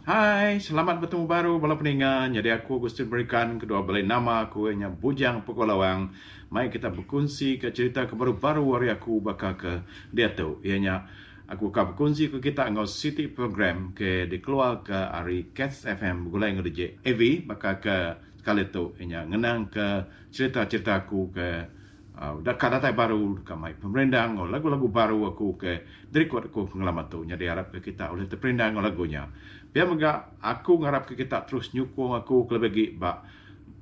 Hai, selamat bertemu baru bala peningan. Jadi aku Agustin berikan kedua balai nama aku hanya Bujang Pekulawang. Mai kita berkongsi ke cerita ke baru-baru hari aku bakal ke dia tu. Ianya aku akan berkongsi ke kita ngau city program ke dikeluar ke hari Cats FM gulai ngau DJ Evi bakal ke kali tu ianya ngenang ke cerita-cerita aku ke dekat datai baru dekat mai pemerindang ngau lagu-lagu baru aku ke dari kuat aku pengalaman tu. Jadi harap ke kita oleh terperindang ngau lagunya. Biar megak aku ngarap ke kita terus nyukung aku ke lebih bak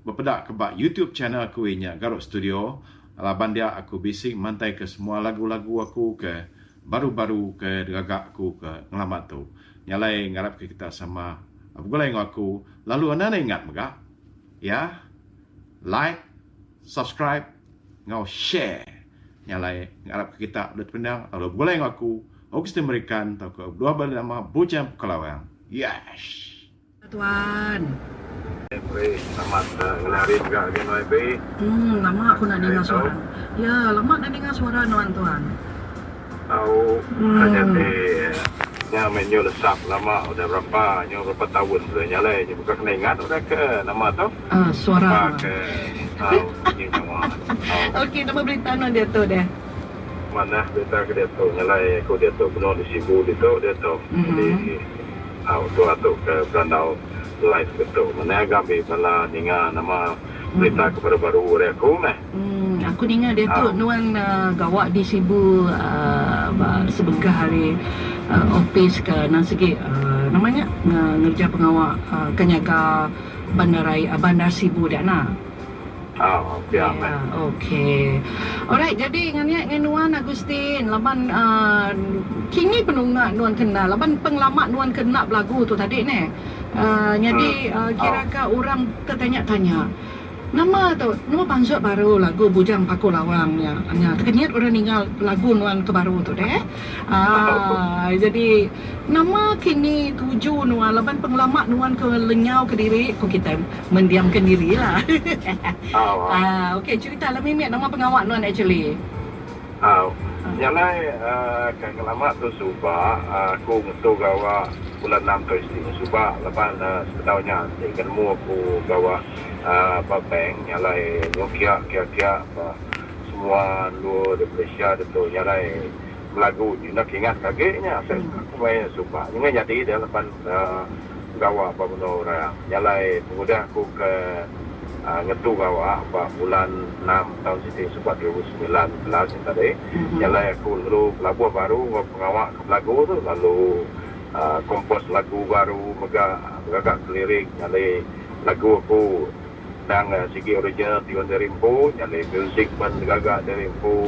berpedak ke bak YouTube channel aku inya Garuk Studio. Laban dia aku bising mantai ke semua lagu-lagu aku ke baru-baru ke gagak aku ke ngelamat tu. Nyalai ngarap ke kita sama apa gulai aku lalu anda ingat megak ya like subscribe ngau share nyalai ngarap ke kita udah pendang lalu gulai aku Augustin Amerikan atau ke dua balik nama Bujang Pekalawang. Yes. Tuan. Selamat ngelari juga Gino IP. Lama aku nak dengar suara. Ya, lama nak dengar suara tuan. Tahu hanya di menu lesap lama udah berapa tahun sudah nyala je bukan kena ingat udah ke nama tu. Suara. Ke ini nama. Okey, nama berita dia tu deh. Mana berita ke dia tu nyala aku dia tu penuh di Sibu dia tu. Jadi tu ke Brandau live betul. Mana agak bila dengar nama berita baru-baru dari aku meh. Aku dengar dia tu nuan gawak di Sibu sebentar hari office ke nang segi namanya ngerja pengawal kenyaga bandar Sibu dak nak. Ya, okey. Alright, jadi dengan nuan Agustin, laban kini penunggak nuan kenal, laban penglamat nuan kenal lagu tu tadi ni. Jadi kira-kira orang tertanya-tanya. Nama tu, nama pansut baru lagu Bujang Pekulawang ya. Terkenyat orang tinggal lagu nuan kebaru tu deh. Jadi nama kini tuju nuan laban penglamat nuan ke Lenyau Kediri, ko kita mendiamkan diri lah. Okey, cerita lah Mimik nama pengawak nuan actually. Nyalai kan lama tu subah aku metu gawa bulan 6 tu isti subah lepas setahunnya dengan mu aku gawa bank nyalai nyokia kia semua lu di Malaysia tu nyalai lagu ni nak ingat kagetnya saya aku main subah ni jadi dia lepas gawa apa benda orang nyalai kemudian aku ke ngetu gawa bulan 6 tahun sini sebab 2019 tadi nyalai aku lalu lagu baru pengawak ke lagu tu lalu kompos lagu baru megak kelirik nyalai lagu aku dan segi original tiwan dari Rimpo nyalai music pun gagak dari Rimpo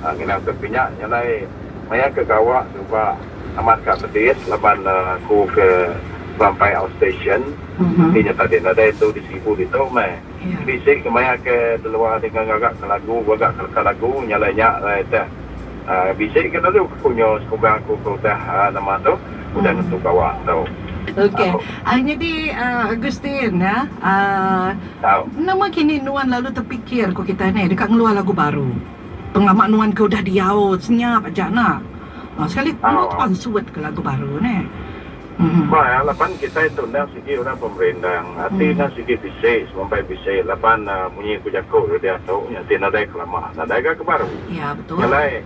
ngenang terpinyak nyalai maya ke gawa sebab amat kat pedis lepas aku ke sampai outstation di nyata dia ada itu di Sibu di tu meh bisik kemaya ke luar dengan gagak ke lagu nyalanya teh bisik ke tu punya sekolah aku teh nama tu udah untuk bawa tu. Okey. Jadi Agustin ya. Nama kini nuan lalu terfikir ko kita ni dekat ngeluar lagu baru. Pengalaman nuan ke udah diaut senyap aja nak. Sekali lu pansut ke lagu baru ni. Wah, lapan kita itu nak segi orang pemerintah, hati nak segi bisik, sampai bisik. Lapan bunyi kujaku dia tahu, nanti nadai kelama, nadai ke baru. Ya betul. Jadi,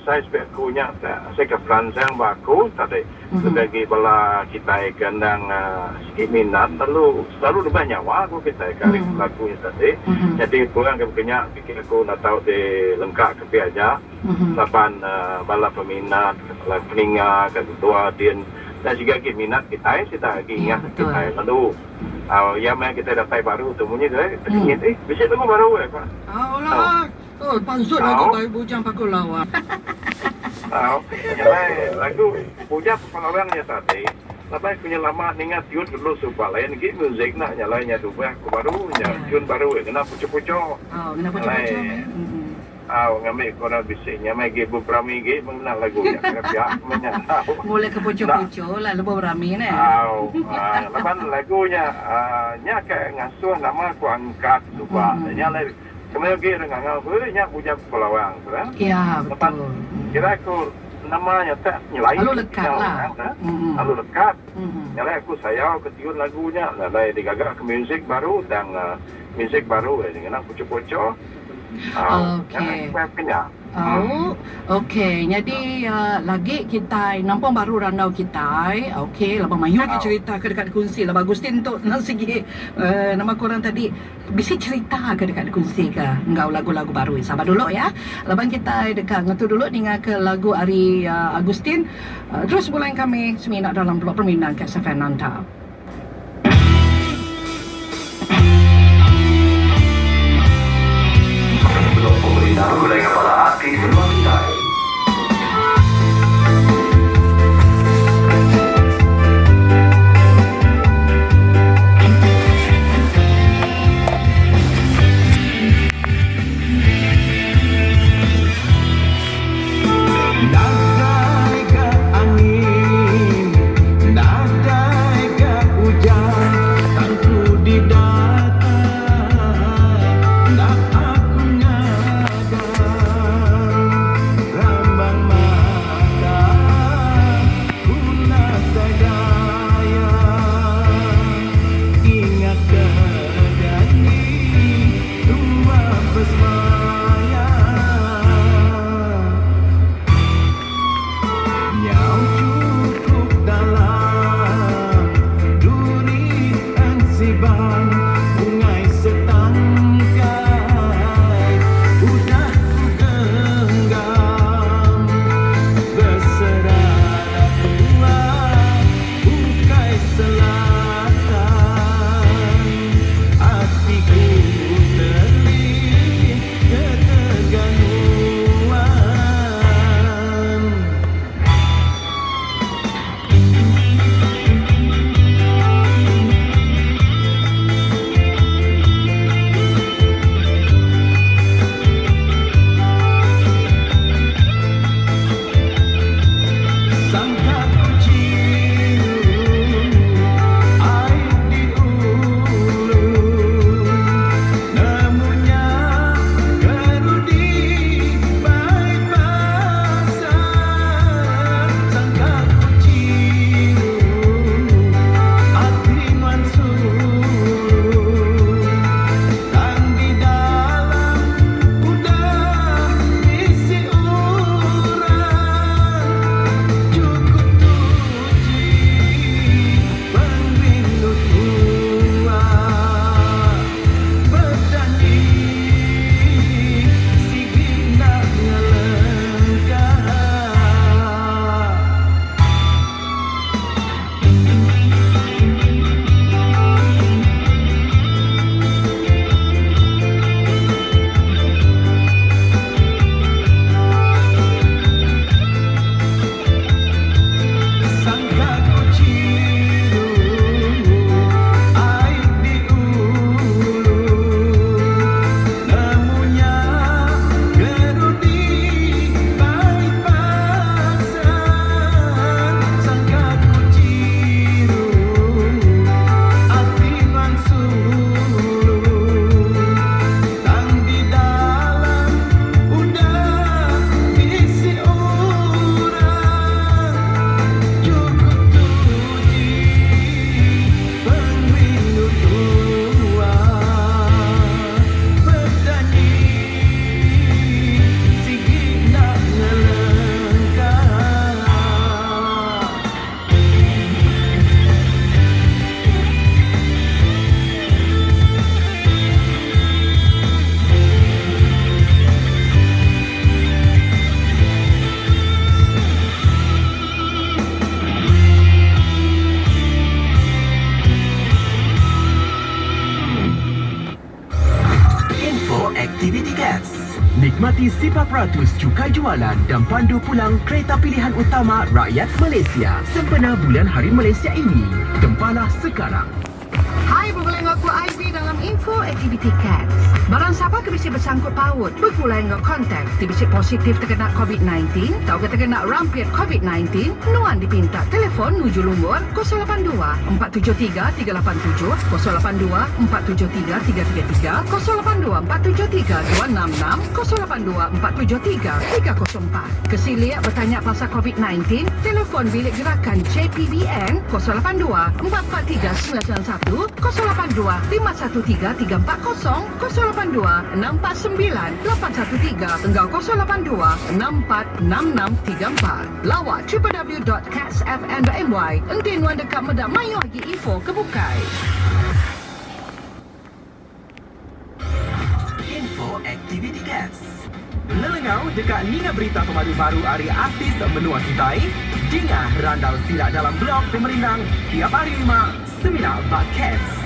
saya sebaiknya saya ke perancang baku tadi. Sebagai bala kita kendang segi minat, selalu banyak aku kita kali lagu tadi. Jadi kurang kebanyakan fikir aku nak tahu di lengkap ke aja. Lapan bala peminat, bala peningat, ketua din. Dan juga minat kita lagi ingat kita lalu yang kita dapat baru tu punya tu ingat bisa tunggu baru Pak. Lah. Pansut lagu baru Bujang Pekulawang. Lagu Bujang Pekulawangnya tadi. Lepas punya lama ingat tune dulu supaya lain lagi muzik nak nyalanya tu aku baru tune baru kena pucuk-pucuk. Kena pucuk-pucuk. Ngambil korang bisiknya magi berami ge mengenal lagunya pihak menyantau mulai ke pucuk-pucuk lah lebih berami ni lepas lagunya nya ke ngasuh nama aku angkat subah nya lai kemudian ge dengan ngau nya Bujang Pekulawang kan ya betul kira aku namanya tak nyelain. Lalu lekat lah. Lalu lekat. Mhm. Nyalai aku sayang ketiun lagunya. Nyalai digagak ke muzik baru dan muzik baru dengan pucuk-pucuk. Okey. Kenyang. Oh, okey. Jadi lagi kita nampang baru randau kita. Okey, lepas mayu kita cerita ke dekat kunci. Lepas Agustin tu nak segi nama korang tadi bisa cerita ke dekat kunci ke ngau lagu-lagu baru. Sabar dulu ya. Lepas kita dekat ngetu dulu dengar ke lagu Ari Agustin. Terus bulan kami seminak dalam blok permainan Kat Safananta. Blok pemerintah mulai kepala artis semua kita. Nikmati Sipa Peratus Cukai Jualan dan pandu pulang kereta pilihan utama rakyat Malaysia sempena Bulan Hari Malaysia ini. Tempalah sekarang. Hai, berbalik aku Ivy dalam info aktiviti CATS. Barang siapa ke bisi bersangkut paut, bergulai dengan kontak, di bisi positif terkena COVID-19, atau terkena rampit COVID-19, nuan dipinta telefon nuju lumur 082 473 387, 082 473 333, 082 473 266, 082 473 304. Kesiliak bertanya pasal COVID-19, telefon bilik gerakan JPBN 082 443 991, 082 513 340, 082 649 813, engkau 082 646634. Lawat www.catsfm.my. Entin nuan dekat medak mayu lagi info kebukai. Info aktiviti CATS. Lelengau dekat Nina Berita Pemadu Baru Hari Artis Menua Kitai. Dengar randau silap dalam blog Pemerintah tiap hari 5 Seminar Bak CATS.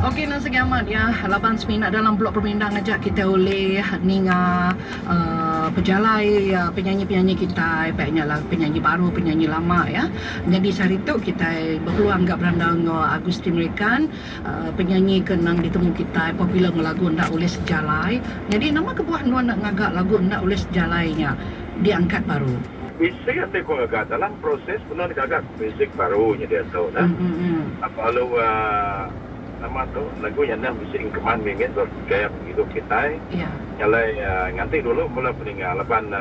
Okey, dan segi amat ya. Laban seminar dalam blok permindang ajak kita oleh Ninga, pejalai penyanyi-penyanyi kita, baiknya lah penyanyi baru, penyanyi lama ya. Jadi hari itu kita berpeluang agak berandang Agustin Rekan, penyanyi kenang ditemu kita popular lagu Ndak Oleh Sejalai. Jadi nama kebuah nuan nak ngagak lagu Ndak Oleh Sejalainya diangkat baru. Bisik atau kau agak dalam proses benar agak bisik barunya dia tahu dah. Kalau nama tu lagu yang dah bisik keman minggit gaya hidup kita. Ya. Nyalai nganti dulu mula peninggal laban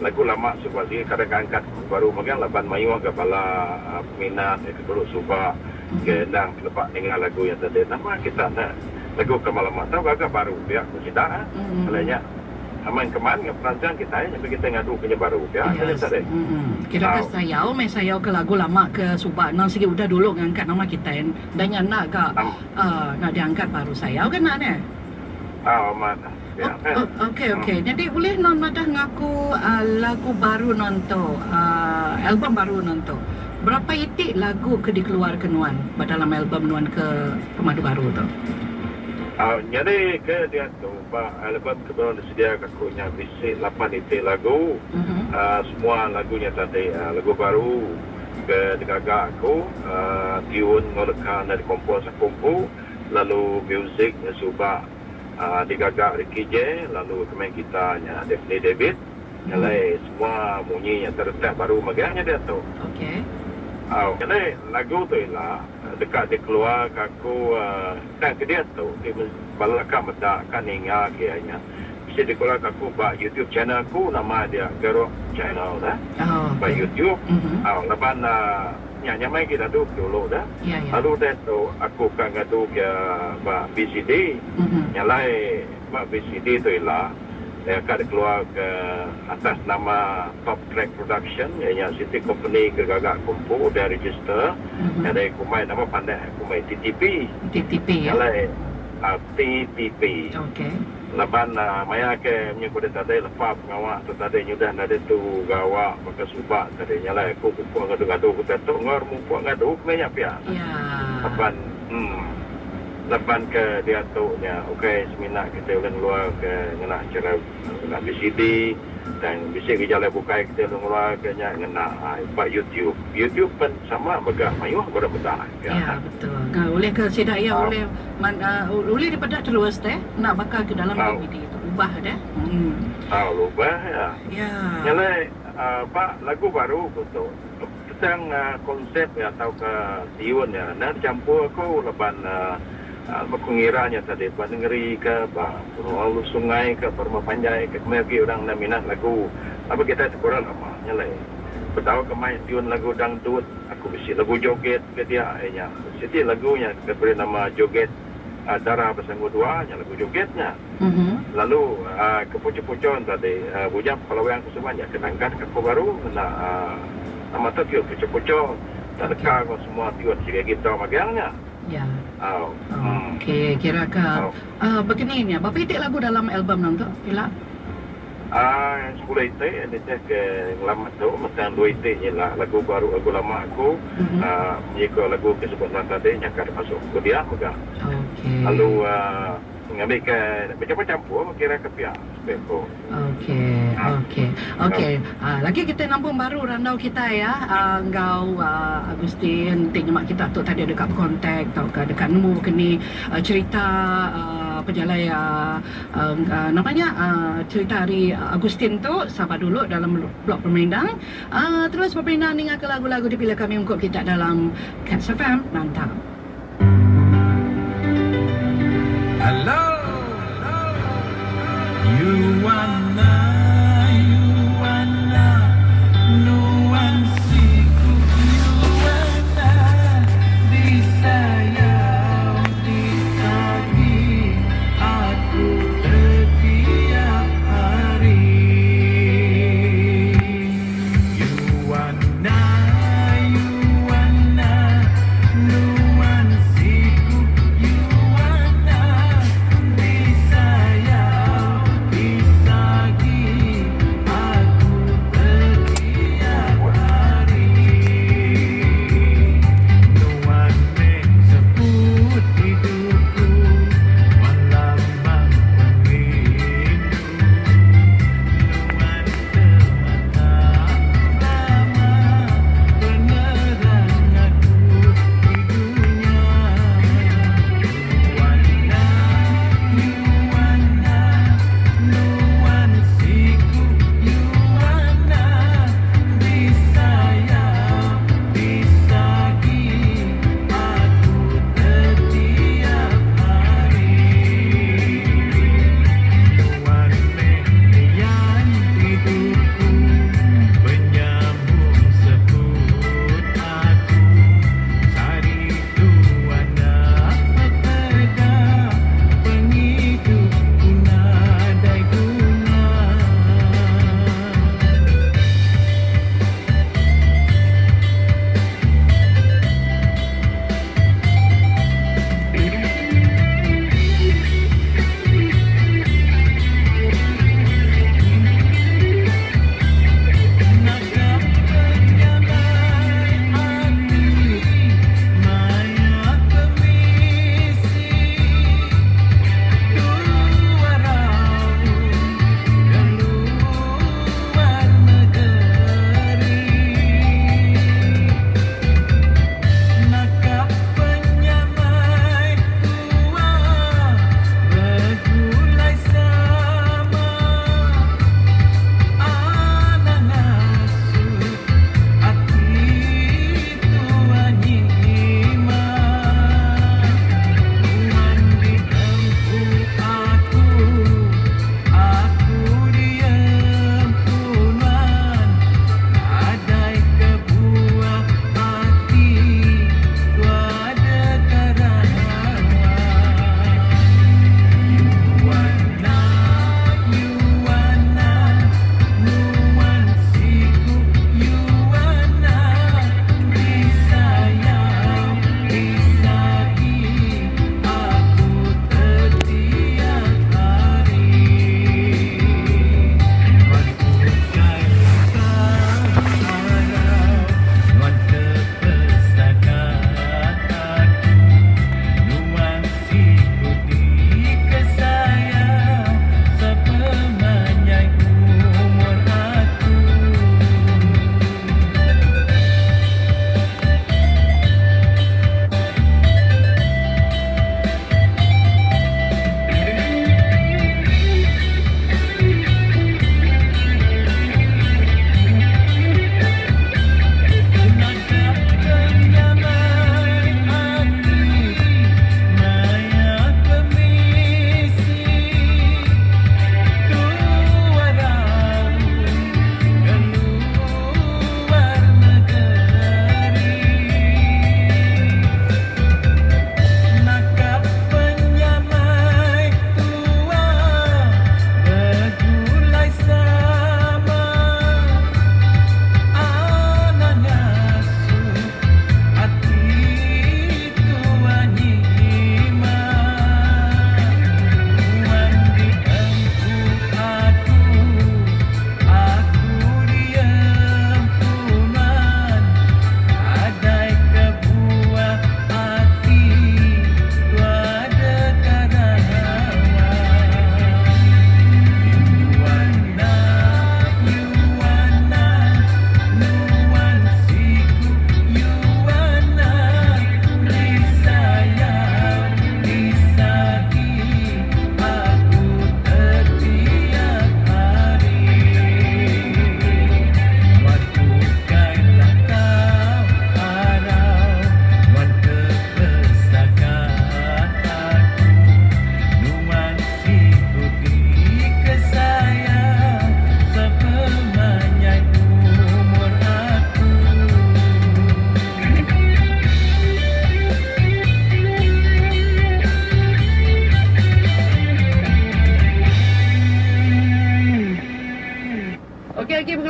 lagu lama supaya kadang angkat baru magang laban mayu agak bala peminat dulu suka gendang lepas dengan lagu yang tadi nama kita nak lagu kemalama tahu agak baru pihak kita alanya aman keman dengan perancang kita sampai kita ngadu punya baru pihak kita tadi. Kira ke sayau ke lagu lama ke subak nang segi udah dulu ngangkat nama kita dan yang nak ke nak diangkat baru sayau kan nak ni. Mana. Ya. Okey. Jadi boleh non madah ngaku lagu baru nonto, album baru nonto. Berapa itik lagu ke dikeluarkan nuan dalam album nuan ke Pemadu Baru tu? Jadi ke dia tu album kebetulan disediakan akunya bisik 8 itik lagu. Semua lagunya tadi lagu baru ke digagak aku, tune ngolekan dari kompos aku, lalu muzik subak digagak Ricky J, lalu kemain kitanya Daphne David. Jadi semua bunyi yang terletak baru magangnya dia tu. Okey. Jadi lagu tu ialah dekat dia keluar aku dan ke dia tu dia balakkan medak kan ingat kianya. Bisa dia keluar aku buat YouTube channel aku, nama dia Garuk Channel dah. Buat YouTube. Lepas nyamai kita dulu dah. Lalu dia tu aku kan ngadu ke buat BCD. Nyalai buat BCD tu ialah dia akan keluar ke atas nama Top Track Production, iaitu City Company kegagak kumpul dan register. Ada kumai nama pandai kumai TTP. TTP ya. Nyalai TTP. Okey. Laban maya ke menyebut tadi lepas pengawak tu tadi nyudah ada tu gawak maka subak tadi nyalai aku puak ngadu-ngadu aku tetok ngor puak ngadu kemenya pia. Ya. Lepas ke dia tu nya okey seminar kita ulang luar ke ngena cara nak BCD dan bisa gejala buka kita ulang luar ke nya ngena buat YouTube pun sama begak mayu pada bedah ya betul oleh ke sedak ya oleh oleh daripada terus teh nak bakal ke dalam DVD itu ubah dah ubah ya nyalai pak lagu baru betul tentang konsep ya atau ke tiun ya nak campur aku leban berkungiranya tadi ngeri ke lalu sungai ke Perma Panjai ke kemudian orang nak minat lagu apa kita kurang apa nyalai bertahu kemain tiun lagu dangdut aku bisi lagu joget ke dia nya siti lagunya diberi nama joget darah bersanggu dua nya lagu jogetnya lalu kepucuk-pucuk tadi bujang kalau yang kesemuanya kenangkan ke baru nak nama tu tiun pucuk-pucuk tak dekat semua tiun jika kita magangnya. Ya. Okey, kira ke begininya. Berapa itik lagu dalam album nanti? Bila? 10 itik ada ke lama tu, macam 2 itik ialah lagu baru lagu lama aku. Jika lagu kesebut tadi nyakar masuk ke dia juga. Okey. Lalu ngambil ke bercampur-campur kira ke pihak spektor. Okey. Lagi kita nampung baru randau kita ya. Engkau Agustin tengok mak kita tu tadi dekat kontak tau ke dekat nemu kini cerita penjalai namanya cerita hari Agustin tu sabar dulu dalam blog Pemerindang. Terus Pemerindang dengar ke lagu-lagu dipilih kami untuk kita dalam Cats FM. Mantap. Hello, you wanna nuansiku, you wanna disayang, ditagih aku setiap hari. You wanna nuansiku, you wanna disayang, disagih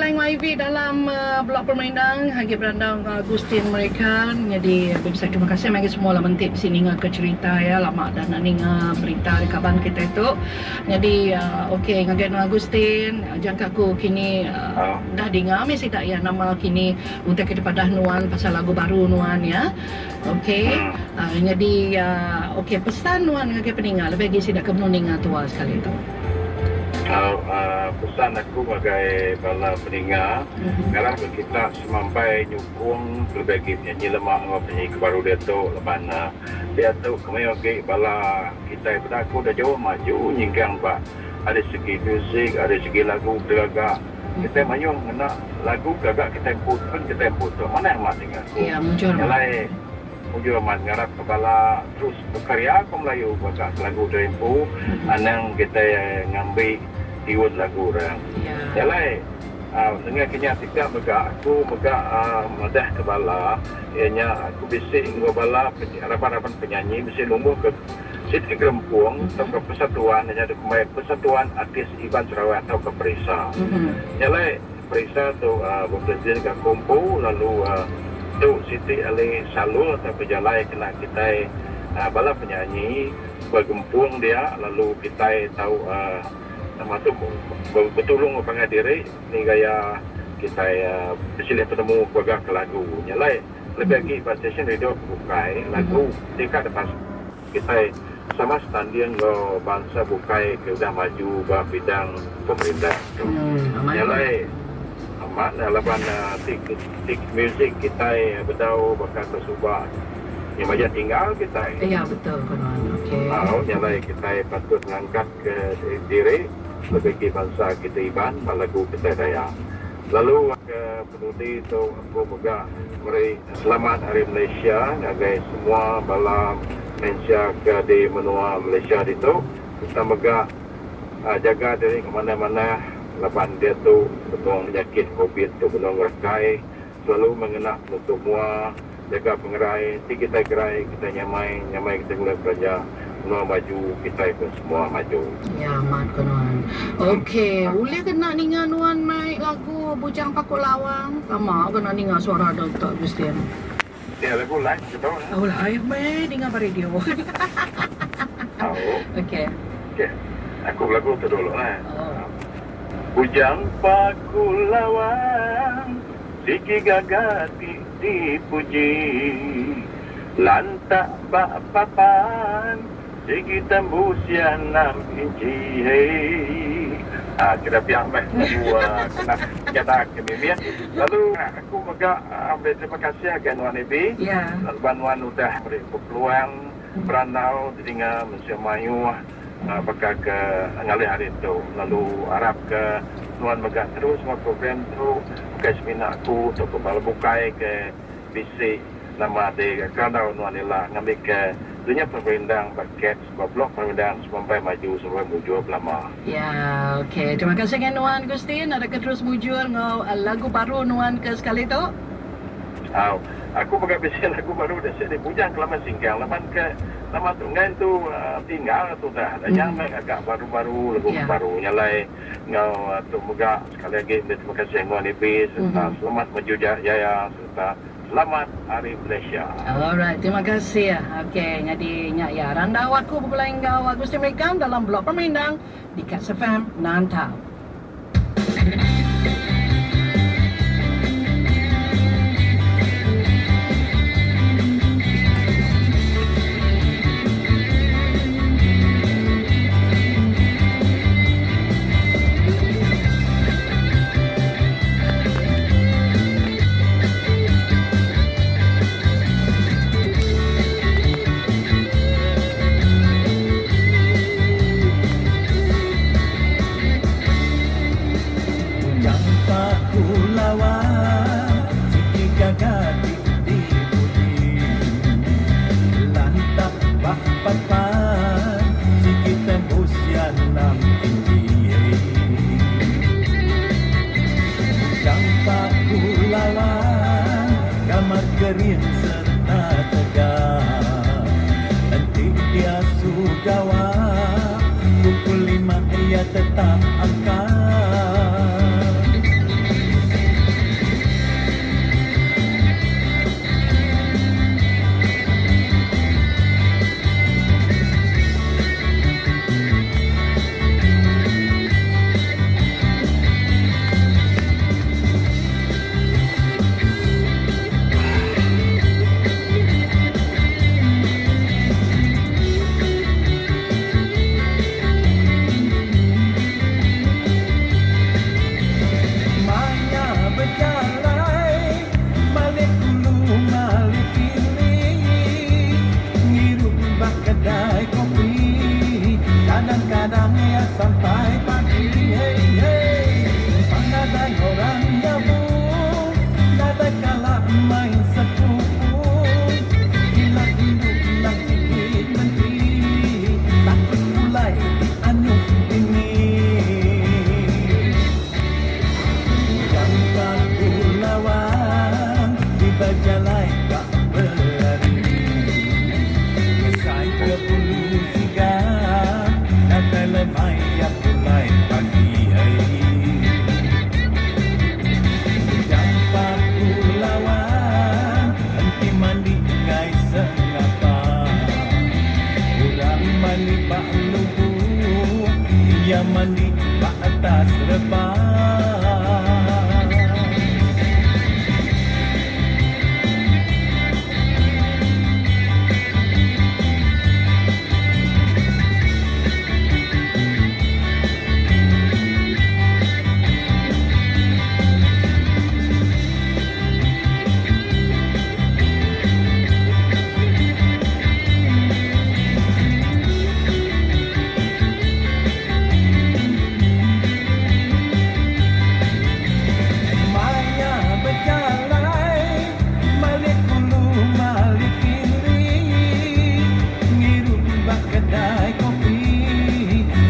Pelayan YV dalam blok permainan Hagi Berandang Agustin mereka. Jadi saya terima kasih bagi semua lah mentik sini ke cerita ya lama dan nani berita di kaban kita itu. Jadi okey ngagen Agustin jangka aku kini dah dengar mesti tak ya nama kini untuk kita pada nuan pasal lagu baru nuan ya. Okey. Jadi okey pesan nuan ngage peninggal bagi sidak kemeningal tua sekali itu. Pesan aku sebagai bala pendengar sekarang kita semampai nyukung berbagi penyanyi lemah penyanyi kebaru dia tu lepas dia tu kemayu bala kita pada aku dah jauh maju nyingkang pak ada segi muzik ada segi lagu beragak kita manyung kena lagu gagak kita input pun kita input tu mana yang mak tinggal ya muncul nyalai muncul mak ngarap kepala terus berkarya aku Melayu bagak lagu dari input anang kita ngambil iwan lagu orang. Jalan, dengan kenyataan aku madah ke bala, ianya aku bisik bala harapan-harapan penyanyi mesti lumbuh ke Siti Gerempuang atau ke persatuan, hanya ada kembali persatuan artis Iban Sarawak atau ke Perisa. Jalan, Perisa tu berpresiden ke Kumpu, lalu tu Siti Ali Salul atau pejalai kena kita bala penyanyi bergempung dia, lalu kita tahu termasuk bertolong kepada diri ni gaya kita bersilih bertemu keluarga ke lagu nyalai lebih lagi pada stesen radio bukai lagu dekat depan kita sama standing lo bangsa bukai ke udah maju ke bidang pemerintah nyalai amat laban tik music kita berdau bakal ke Subah yang banyak tinggal kita ya betul kawan okey nyalai kita patut mengangkat ke diri sebagai bangsa kita Iban lagu kita daya. Lalu ke penudi itu aku juga beri selamat Hari Malaysia ngagai semua bala Malaysia ke di menua Malaysia itu kita juga jaga diri ke mana-mana lepas dia tu betul penyakit COVID tu betul rakai selalu mengenal untuk semua jaga pengerai kita gerai kita nyamai kita boleh belajar semua maju kita pun semua maju ya mat kawan okey boleh kena ningan nuan mai lagu Bujang Pakul Lawang lama kena ningan suara Dr. Agustin dia lagu live betul live mai dengar pada radio okey aku lagu tu dulu lah Bujang Pakul Lawang siki gagati dipuji lantak bak papan segi tembus yang 6 inci kita biar baik dua kena kata kemimia lalu aku juga ambil terima kasih akan Wan Ibi lalu Wan udah beri peluang beranau dengan Malaysia Mayu bakal ke ngalih hari itu lalu harap ke Nuan megah terus semua program tu bukan seminar aku untuk kembali bukai ke BC nama di kerana Nuan Ila ngambil ke dunia pemerintah paket sebuah blok pemerintah sampai maju sampai mujur lama. Ya, okey. Terima kasih kan Nuan Agustin. Ada ke terus mujur ngau lagu baru Nuan ke sekali tu? Aku pakai bising lagu baru dah sedih Bujang kelama singkang. Lepas ke lama tu ngan tu tinggal tu dah. Dan yang agak baru-baru lagu baru nyalai ngau tu moga sekali lagi terima kasih Nuan Ibi serta selamat maju jaya serta selamat Hari Malaysia. Alright, terima kasih. Okey, jadi ya randau aku berpulai ngau Agustin mereka dalam blok permainan di Kat FM Nantau. Gerin serta tegak nanti dia sugawa pukul 5 ia tetap angkat kadang-kadang ya sampai pagi. Hey, hey. Pandang orang gabung, nada kalah main sepupu. Hilang induk nak sikit menteri, takut mulai dianuk ini. Gambar pulauan di bajalai tak berlari. Kesai ke bulu tiga, kata lemai ya mulai pagi hari. Gambar pulauan henti mandi ngai sengapa. Kurang mandi pak lubu, ia mandi pak atas rebah.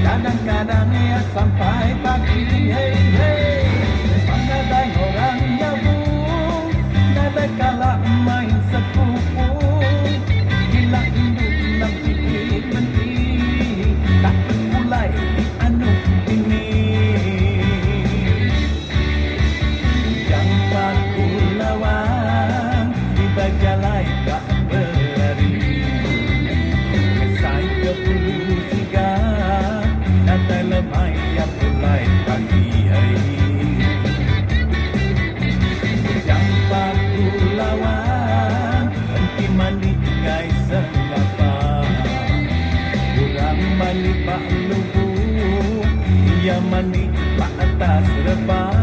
Kadang-kadang ya sampai pagi. Hey, hey. Pandang orang gabung, nada kalah main sepupu. Hilang induk nak sikit menteri, takut mulai dianuk ini. Gambar pulauan di bajalai tak berlari. Kesai ke bulu tiga, kata lemai yang mulai pagi hari. Gambar pulauan henti mandi ngai sengapa. Kurang mandi pak lubu, ia mandi pak atas rebah.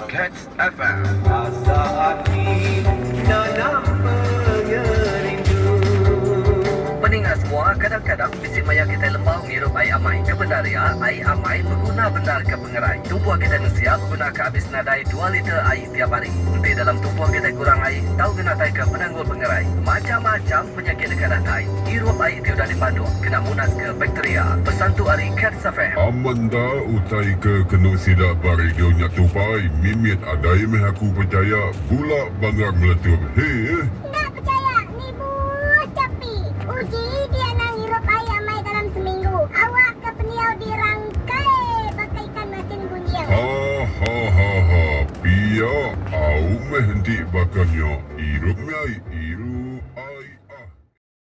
Cats FM. Rasa hati dalam merindu. Peningat semua, kadang-kadang bisi maya kita lembau ngirup air amai. Kebenaria, air amai berguna benar ke pengerai. Tumpuan kita manusia berguna ke habis nadai 2 liter air tiap hari. Nanti dalam tumpuan kita kurang air, tahu kena tai ke penanggul pengerai. Macam-macam penyakit dekat datai. Hirup air tiada dipandu, kena munas ke bakteria. Pesan tu hari Cats FM. Amanda utai ke kenduk sidak bari geonya tupai mimit adai meh aku percaya pula banggar meletup. Hei Tak percaya, ni buah capi. Uji dia nak hirup air amai dalam seminggu. Awak ke peniau dirangkai pakaikan mesin gundiang. ha pia au meh henti bakannya irup mai iru ai